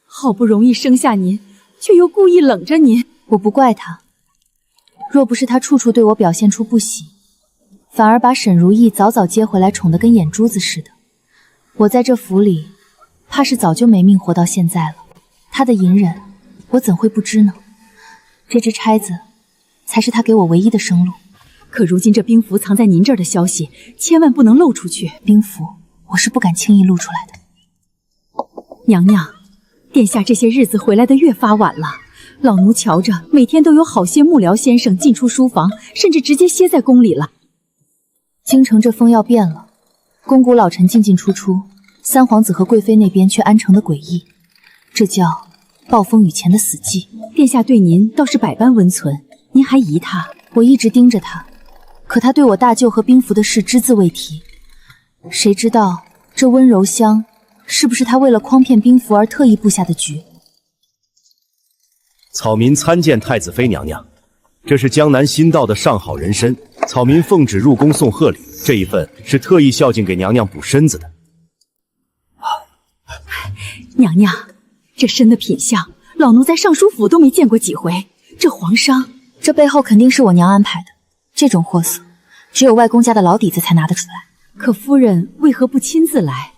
好不容易生下您，却又故意冷着您。我不怪她，若不是她处处对我表现出不喜，反而把沈如意早早接回来，宠得跟眼珠子似的。我在这府里，怕是早就没命活到现在了。他的隐忍，我怎会不知呢？这只钗子，才是他给我唯一的生路。可如今这兵符藏在您这儿的消息，千万不能漏出去。兵符，我是不敢轻易露出来的。娘娘，殿下这些日子回来的越发晚了，老奴瞧着每天都有好些幕僚先生进出书房，甚至直接歇在宫里了。京城这风要变了，宫古老臣进进出出，三皇子和贵妃那边却安成的诡异，这叫暴风雨前的死寂。殿下对您倒是百般温存，您还疑他？我一直盯着他，可他对我大舅和兵符的事只字未提。谁知道这温柔乡是不是他为了诓骗兵符而特意布下的局？草民参见太子妃娘娘，这是江南新到的上好人参，草民奉旨入宫送贺礼，这一份是特意孝敬给娘娘补身子的。娘娘，这参的品相，老奴在尚书府都没见过几回。这皇商，这背后肯定是我娘安排的。这种货色，只有外公家的老底子才拿得出来。可夫人为何不亲自来？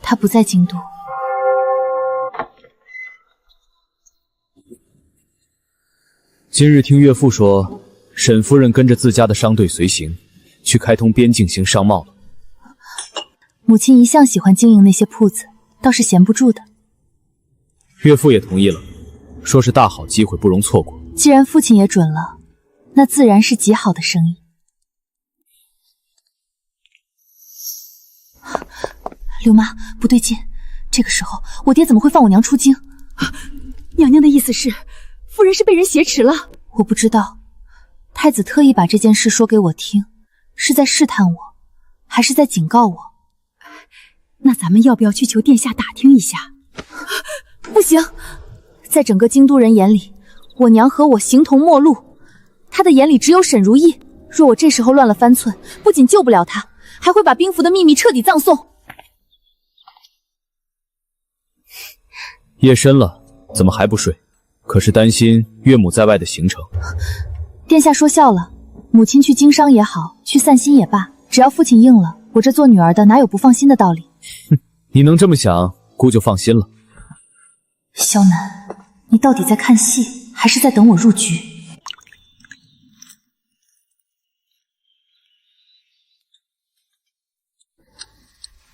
她不在京都。今日听岳父说，沈夫人跟着自家的商队随行，去开通边境行商贸了。母亲一向喜欢经营那些铺子，倒是闲不住的。岳父也同意了，说是大好机会，不容错过。既然父亲也准了，那自然是极好的生意。刘妈，不对劲，这个时候我爹怎么会放我娘出京？娘娘的意思是，夫人是被人挟持了？我不知道，太子特意把这件事说给我听，是在试探我，还是在警告我？那咱们要不要去求殿下打听一下？不行，在整个京都人眼里，我娘和我形同陌路，他的眼里只有沈如意。若我这时候乱了分寸，不仅救不了他，还会把兵符的秘密彻底葬送。夜深了，怎么还不睡？可是担心岳母在外的行程。殿下说笑了，母亲去经商也好，去散心也罢，只要父亲应了，我这做女儿的哪有不放心的道理？哼，你能这么想，姑就放心了。萧南，你到底在看戏，还是在等我入局？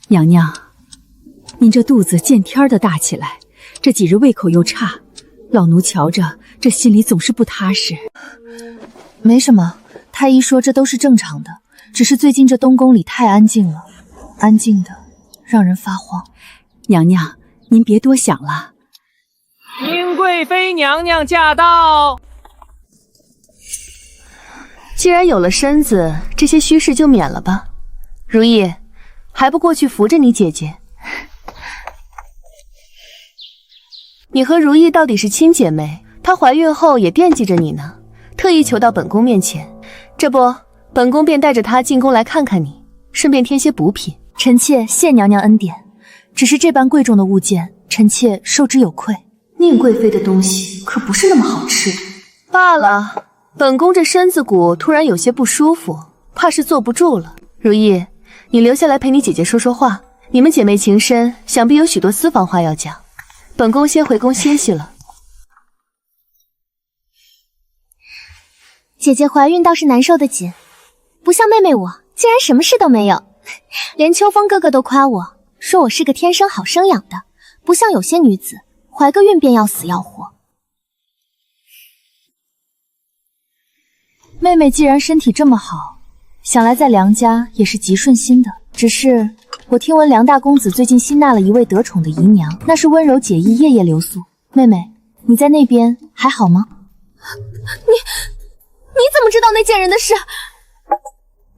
娘娘，您这肚子见天的大起来，这几日胃口又差，老奴瞧着这心里总是不踏实。没什么，太医说这都是正常的，只是最近这东宫里太安静了，安静的让人发慌。娘娘，您别多想了。宁贵妃娘娘驾到。既然有了身子，这些虚事就免了吧。如意，还不过去扶着你姐姐？你和如意到底是亲姐妹，她怀孕后也惦记着你呢，特意求到本宫面前。这不，本宫便带着她进宫来看看你，顺便添些补品。臣妾谢娘娘恩典，只是这般贵重的物件，臣妾受之有愧。宁贵妃的东西可不是那么好吃的。罢了，本宫这身子骨突然有些不舒服，怕是坐不住了。如意，你留下来陪你姐姐说说话，你们姐妹情深，想必有许多私房话要讲。本宫先回宫歇息了。姐姐怀孕倒是难受的紧，不像妹妹我，竟然什么事都没有。连秋风哥哥都夸我，说我是个天生好生养的，不像有些女子怀个孕便要死要活。妹妹既然身体这么好，想来在梁家也是极顺心的。只是我听闻梁大公子最近新纳了一位得宠的姨娘，那是温柔解意，夜夜留宿。妹妹，你在那边还好吗？你怎么知道那贱人的事？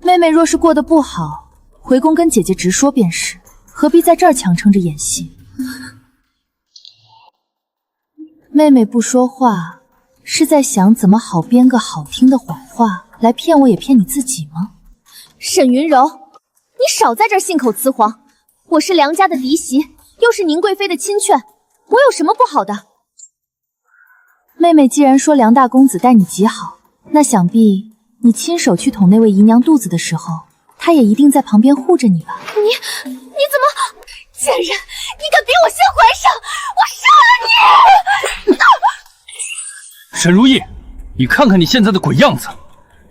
妹妹若是过得不好，回宫跟姐姐直说便是，何必在这儿强撑着演戏？妹妹不说话，是在想怎么好编个好听的谎话来骗我，也骗你自己吗？沈云柔，你少在这儿信口雌黄！我是梁家的嫡媳，又是宁贵妃的亲眷，我有什么不好的？妹妹既然说梁大公子待你极好，那想必你亲手去捅那位姨娘肚子的时候，她也一定在旁边护着你吧？你怎么，贱人！你敢逼我先怀上，我杀了你！沈如意，你看看你现在的鬼样子，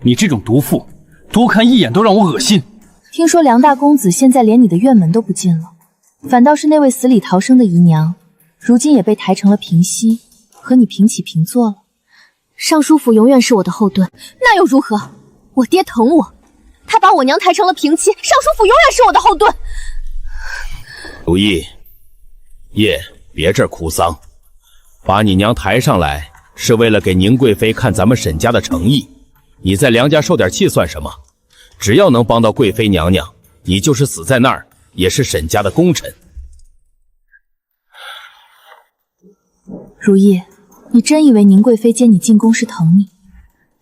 你这种毒妇，多看一眼都让我恶心。听说梁大公子现在连你的院门都不进了，反倒是那位死里逃生的姨娘，如今也被抬成了平息，和你平起平坐了。尚书府永远是我的后盾，那又如何？我爹疼我，他把我娘抬成了平妻，尚书府永远是我的后盾。如意，叶，别这儿哭丧，把你娘抬上来是为了给宁贵妃看咱们沈家的诚意。你在梁家受点气算什么？只要能帮到贵妃娘娘，你就是死在那儿也是沈家的功臣。如意，你真以为宁贵妃接你进宫是疼你？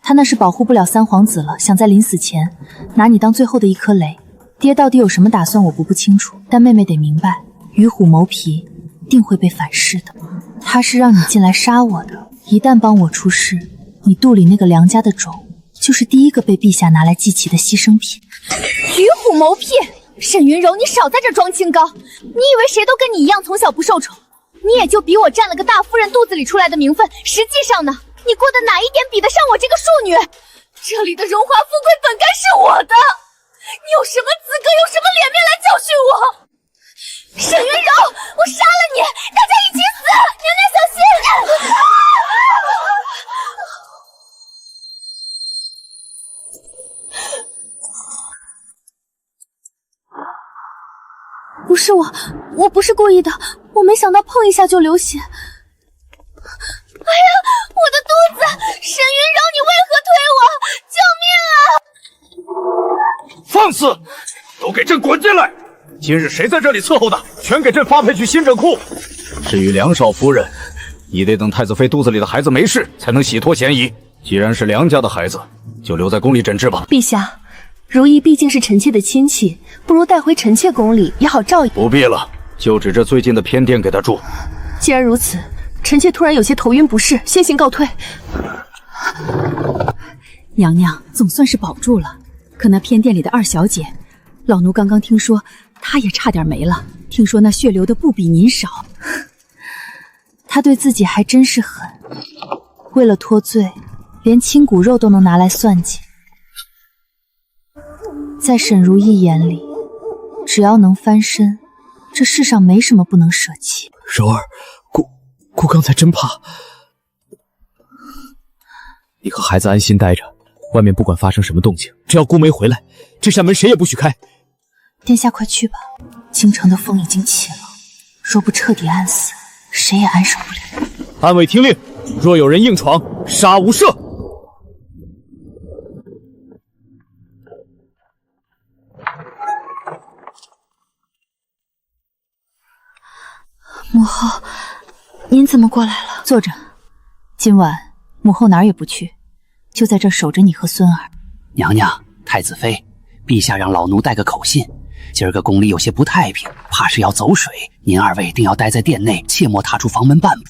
她那是保护不了三皇子了，想在临死前拿你当最后的一颗雷。爹到底有什么打算，我不清楚，但妹妹得明白，与虎谋皮定会被反噬的。他是让你进来杀我的，一旦帮我出事，你肚里那个梁家的种就是第一个被陛下拿来祭旗的牺牲品。与虎谋皮，沈云柔，你少在这装清高！你以为谁都跟你一样从小不受宠？你也就比我占了个大夫人肚子里出来的名分，实际上呢，你过的哪一点比得上我这个庶女？这里的荣华富贵本该是我的，你有什么资格，有什么脸面来教训我？沈云柔，我杀了你，大家一起死！娘娘小心！不是我不是故意的，我没想到碰一下就流血。哎呀，我的肚子！沈云柔，你为何推我？救命啊！放肆！都给朕滚进来！今日谁在这里伺候的，全给朕发配去新政库。至于梁少夫人，你得等太子妃肚子里的孩子没事，才能洗脱嫌疑。既然是梁家的孩子，就留在宫里诊治吧。陛下，如意毕竟是臣妾的亲戚，不如带回臣妾宫里也好照应。不必了，就指着最近的偏殿给他住。既然如此，臣妾突然有些头晕不适，先行告退。娘娘总算是保住了，可那偏殿里的二小姐，老奴刚刚听说她也差点没了。听说那血流的不比您少。她对自己还真是狠，为了脱罪，连亲骨肉都能拿来算计。在沈如意眼里，只要能翻身，这世上没什么不能舍弃。柔儿，姑刚才真怕。你和孩子安心待着，外面不管发生什么动静，只要姑没回来，这扇门谁也不许开。殿下快去吧，京城的风已经起了，若不彻底安死，谁也安生不了。暗卫听令，若有人硬闯，杀无赦。母后，您怎么过来了？坐着。今晚母后哪儿也不去，就在这儿守着你和孙儿。娘娘，太子妃，陛下让老奴带个口信，今儿个宫里有些不太平，怕是要走水，您二位定要待在殿内，切莫踏出房门半步。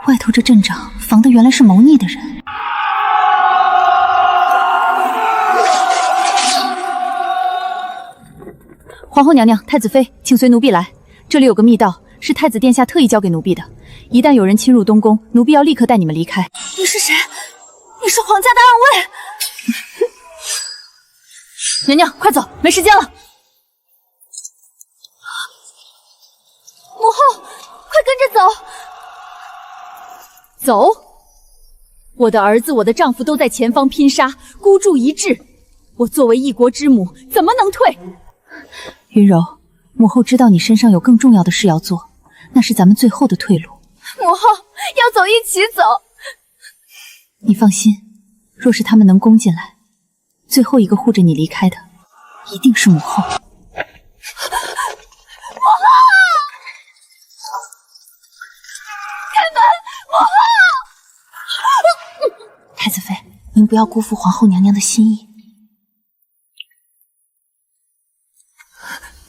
外头这阵仗防的原来是谋逆的人。皇后娘娘，太子妃，请随奴婢来。这里有个密道，是太子殿下特意交给奴婢的。一旦有人侵入东宫，奴婢要立刻带你们离开。你是谁？你是皇家的暗卫。娘娘，快走，没时间了。母后，快跟着走。走！我的儿子，我的丈夫都在前方拼杀，孤注一掷。我作为一国之母，怎么能退？云柔，母后知道你身上有更重要的事要做，那是咱们最后的退路。母后，要走一起走。你放心，若是他们能攻进来，最后一个护着你离开的，一定是母后。母后！开门！母后！太子妃，您不要辜负皇后娘娘的心意。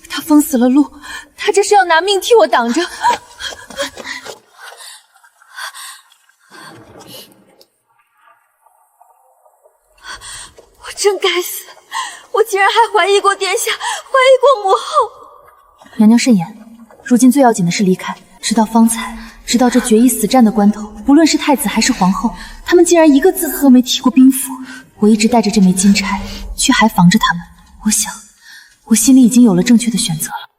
他封死了路，他这是要拿命替我挡着。真该死！我竟然还怀疑过殿下，怀疑过母后。娘娘慎言，如今最要紧的是离开。直到方才，直到这决一死战的关头，不论是太子还是皇后，他们竟然一个字都没提过兵符。我一直带着这枚金钗，却还防着他们。我想，我心里已经有了正确的选择了。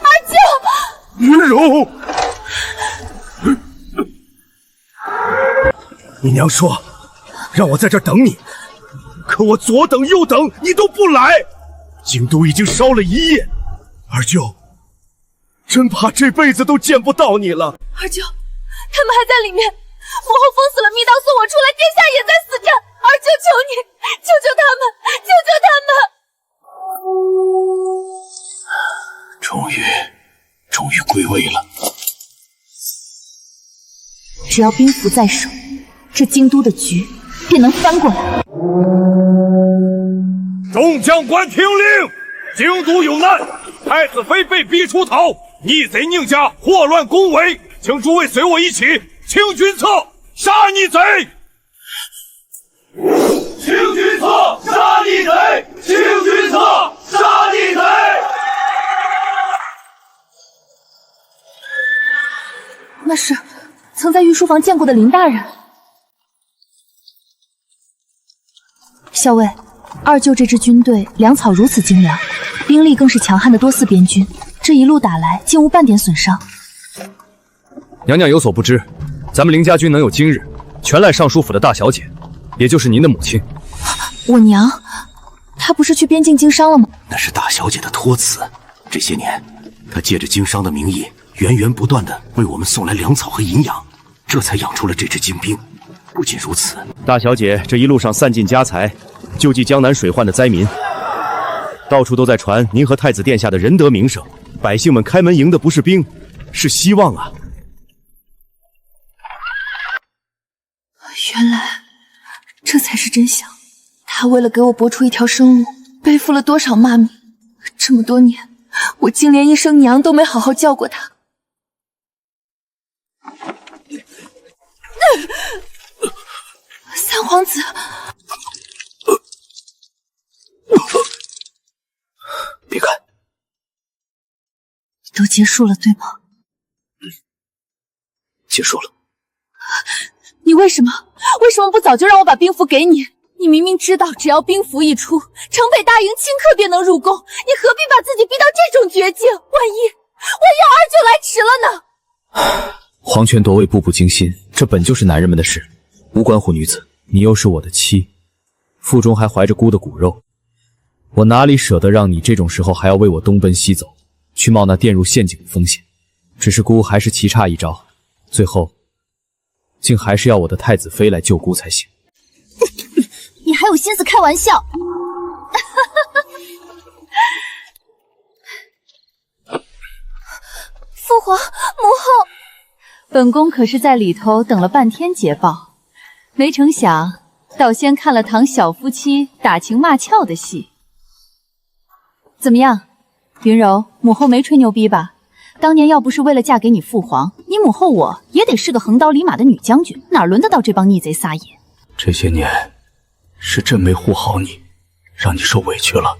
二舅，云柔，你娘说让我在这儿等你，可我左等右等，你都不来。京都已经烧了一夜，二舅，真怕这辈子都见不到你了。二舅，他们还在里面，母后封死了密道，送我出来，殿下也在死战。二舅，求你，救救他们，救救他们！终于归位了。只要兵符在手，这京都的局便能翻过来。众将官听令，京都有难，太子妃被逼出逃，逆贼宁家祸乱宫闱，请诸位随我一起清君侧，杀逆贼！清君侧，杀逆贼！清君侧，杀逆贼！那是曾在御书房见过的林大人。校尉，二舅这支军队粮草如此精良，兵力更是强悍的多似边军，这一路打来竟无半点损伤。娘娘有所不知，咱们林家军能有今日，全赖尚书府的大小姐，也就是您的母亲。我娘，她不是去边境经商了吗？那是大小姐的托词。这些年，她借着经商的名义，源源不断的为我们送来粮草和营养，这才养出了这支精兵。不仅如此，大小姐这一路上散尽家财，救济江南水患的灾民，到处都在传您和太子殿下的仁德名声，百姓们开门迎的不是兵，是希望啊！原来这才是真相。他为了给我搏出一条生路，背负了多少骂名。这么多年，我竟连一声娘都没好好叫过他。三皇子，别看，都结束了，对吗？结束了。你为什么不早就让我把兵符给你？你明明知道，只要兵符一出，城北大营顷刻便能入宫，你何必把自己逼到这种绝境？万一二舅来迟了呢？皇权夺位，步步惊心，这本就是男人们的事，无关乎女子。你又是我的妻，腹中还怀着姑的骨肉，我哪里舍得让你这种时候还要为我东奔西走，去冒那跌入陷阱的风险？只是姑还是棋差一招，最后竟还是要我的太子妃来救姑才行。你还有心思开玩笑？父皇、母后，本宫可是在里头等了半天捷报，没成想倒先看了堂小夫妻打情骂俏的戏。怎么样，云柔，母后没吹牛逼吧？当年要不是为了嫁给你父皇，你母后我也得是个横刀立马的女将军，哪轮得到这帮逆贼撒野？这些年是真没护好你，让你受委屈了。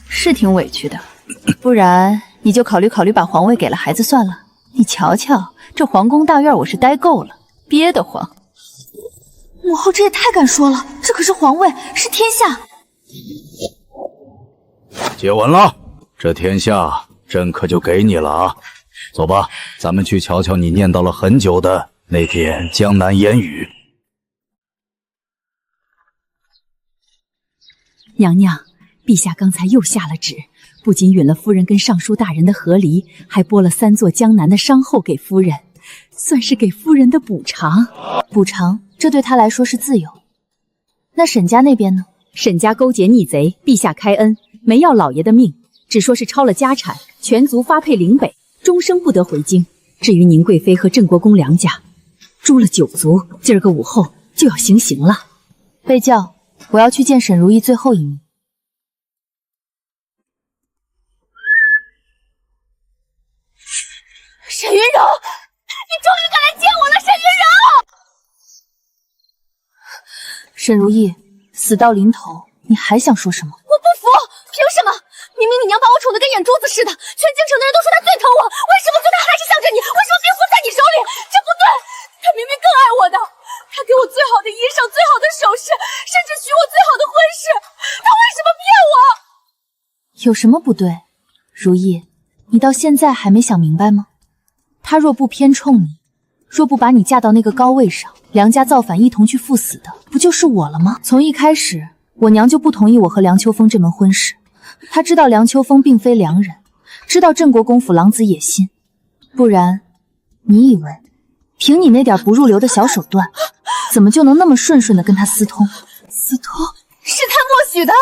是挺委屈的，不然你就考虑把皇位给了孩子算了。你瞧瞧，这皇宫大院我是待够了，憋得慌。母后这也太敢说了，这可是皇位，是天下。接吻了，这天下朕可就给你了啊！走吧，咱们去瞧瞧你念叨了很久的那片江南烟雨。娘娘，陛下刚才又下了旨，不仅允了夫人跟尚书大人的和离，还拨了3座江南的商后给夫人，算是给夫人的补偿。补偿，这对他来说是自由。那沈家那边呢？沈家勾结逆贼，陛下开恩，没要老爷的命，只说是抄了家产，全族发配岭北，终生不得回京。至于宁贵妃和镇国公2家，诛了9族，今儿个午后就要行刑了。被叫，我要去见沈如意最后一面。沈云柔，你终于敢来见我了，沈云柔。沈如意，死到临头，你还想说什么？我不服，凭什么？明明你娘把我宠得跟眼珠子似的，全京城的人都说她最疼我，为什么最后还是向着你？为什么兵符在你手里？这不对，她明明更爱我的，她给我最好的衣裳、最好的首饰，甚至许我最好的婚事，她为什么骗我？有什么不对？如意，你到现在还没想明白吗？他若不偏宠你，若不把你嫁到那个高位上，梁家造反一同去赴死的，不就是我了吗？从一开始，我娘就不同意我和梁秋风这门婚事。她知道梁秋风并非良人，知道镇国公府狼子野心，不然，你以为凭你那点不入流的小手段，怎么就能那么顺的跟他私通？私通？是他默许的。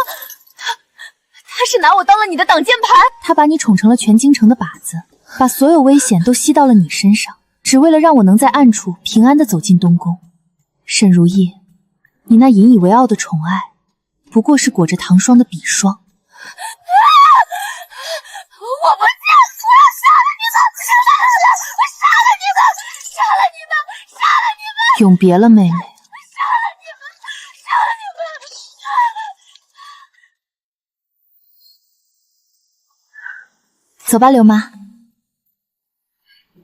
他是拿我当了你的挡箭牌，他把你宠成了全京城的靶子，把所有危险都吸到了你身上，只为了让我能在暗处平安地走进东宫。沈如意，你那引以为傲的宠爱，不过是裹着糖霜的笔霜。我不信！我要杀了你们！我杀了你们！杀了你们！杀了你们！永别了，妹妹。杀了你们！杀了你们！走吧，刘妈。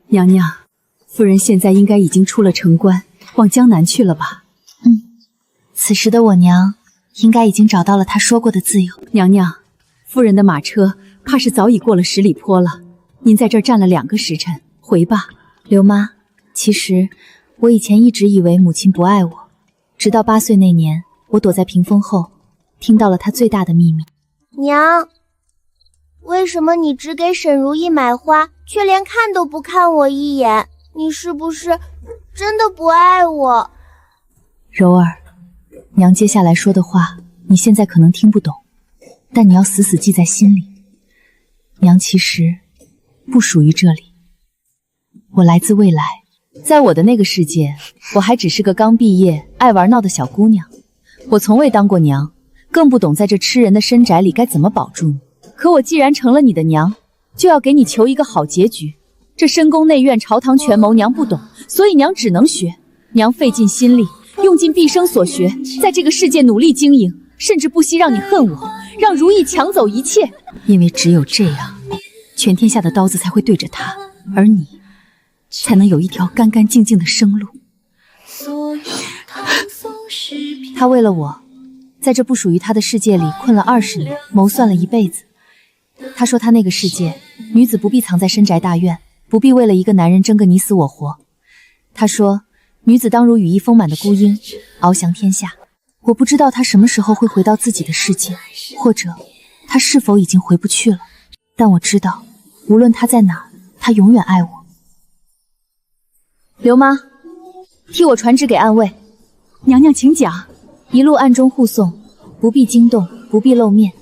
娘娘，夫人现在应该已经出了城关，往江南去了吧？此时的我娘应该已经找到了她说过的自由。娘娘，夫人的马车怕是早已过了10里坡了，您在这儿站了2个时辰，回吧。刘妈，其实我以前一直以为母亲不爱我，直到8岁那年，我躲在屏风后，听到了她最大的秘密。娘，为什么你只给沈如意买花，却连看都不看我一眼？你是不是真的不爱我？柔儿，娘接下来说的话，你现在可能听不懂，但你要死死记在心里。娘其实不属于这里，我来自未来。在我的那个世界，我还只是个刚毕业、爱玩闹的小姑娘，我从未当过娘，更不懂在这吃人的深宅里该怎么保住你。可我既然成了你的娘，就要给你求一个好结局。这深宫内院、朝堂权谋，娘不懂，所以娘只能学。娘费尽心力，用尽毕生所学，在这个世界努力经营，甚至不惜让你恨我，让如意抢走一切。因为只有这样，全天下的刀子才会对着他，而你才能有一条干干净净的生路。他为了我，在这不属于他的世界里困了20年，谋算了一辈子。他说他那个世界，女子不必藏在深宅大院，不必为了一个男人争个你死我活。他说女子当如羽翼丰满的孤鹰，翱翔天下。我不知道他什么时候会回到自己的世界，或者他是否已经回不去了，但我知道无论他在哪儿，他永远爱我。刘妈，替我传旨给暗卫。娘娘请讲。一路暗中护送，不必惊动，不必露面。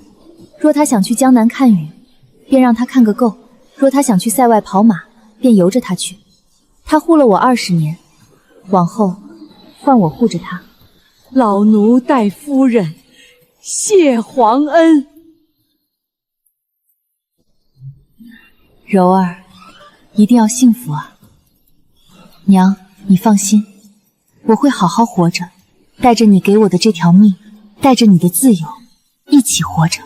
若他想去江南看雨，便让他看个够；若他想去塞外跑马，便由着他去。他护了我20年，往后换我护着他。老奴代夫人谢皇恩。柔儿，一定要幸福啊！娘，你放心，我会好好活着，带着你给我的这条命，带着你的自由，一起活着。